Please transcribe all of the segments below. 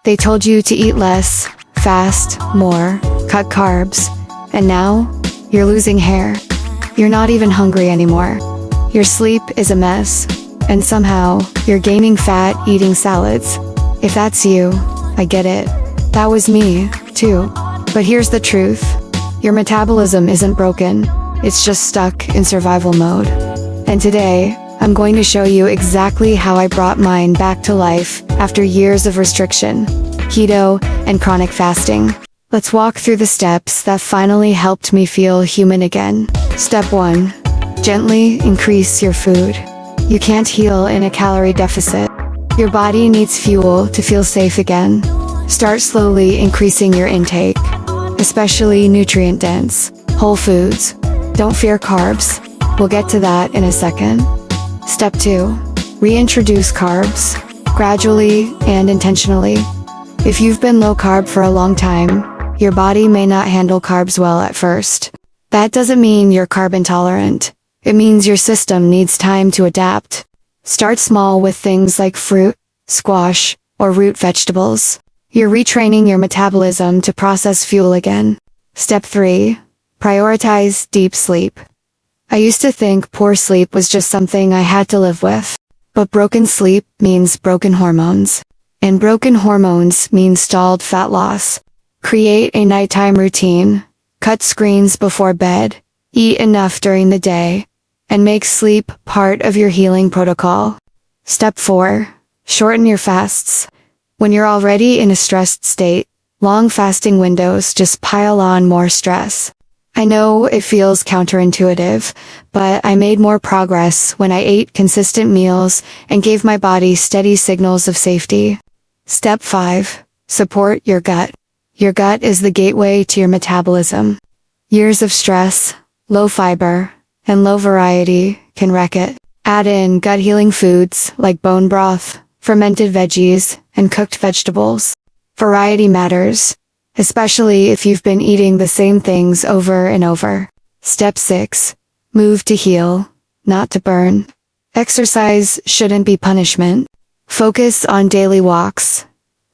They told you to eat less, fast, more, cut carbs, and now, you're losing hair. You're not even hungry anymore. Your sleep is a mess, and somehow, you're gaining fat eating salads. If that's you, I get it. That was me, too. But here's the truth. Your metabolism isn't broken, it's just stuck in survival mode. And today, I'm going to show you exactly how I brought mine back to life after years of restriction, keto, and chronic fasting. Let's walk through the steps that finally helped me feel human again. Step 1. Gently increase your food. You can't heal in a calorie deficit. Your body needs fuel to feel safe again. Start slowly increasing your intake, especially nutrient-dense, whole foods. Don't fear carbs. We'll get to that in a second. Step 2. Reintroduce carbs, gradually and intentionally. If you've been low-carb for a long time, your body may not handle carbs well at first. That doesn't mean you're carb intolerant. It means your system needs time to adapt. Start small with things like fruit, squash, or root vegetables. You're retraining your metabolism to process fuel again. Step 3. Prioritize deep sleep. I used to think poor sleep was just something I had to live with. But broken sleep means broken hormones. And broken hormones mean stalled fat loss. Create a nighttime routine. Cut screens before bed. Eat enough during the day. And make sleep part of your healing protocol. Step 4. Shorten your fasts. When you're already in a stressed state, long fasting windows just pile on more stress. I know it feels counterintuitive, but I made more progress when I ate consistent meals and gave my body steady signals of safety. Step 5. Support your gut. Your gut is the gateway to your metabolism. Years of stress, low fiber, and low variety can wreck it. Add in gut-healing foods like bone broth, fermented veggies, and cooked vegetables. Variety matters, especially if you've been eating the same things over and over. Step 6. Move to heal, not to burn. Exercise shouldn't be punishment. Focus on daily walks,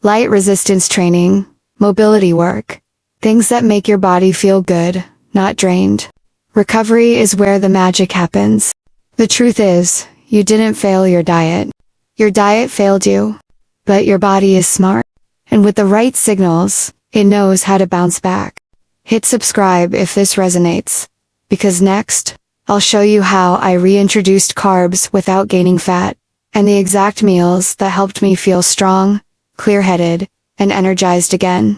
light resistance training, mobility work. Things that make your body feel good, not drained. Recovery is where the magic happens. The truth is, you didn't fail your diet. Your diet failed you. But your body is smart. And with the right signals, it knows how to bounce back. Hit subscribe if this resonates. Because next, I'll show you how I reintroduced carbs without gaining fat, and the exact meals that helped me feel strong, clear-headed, and energized again.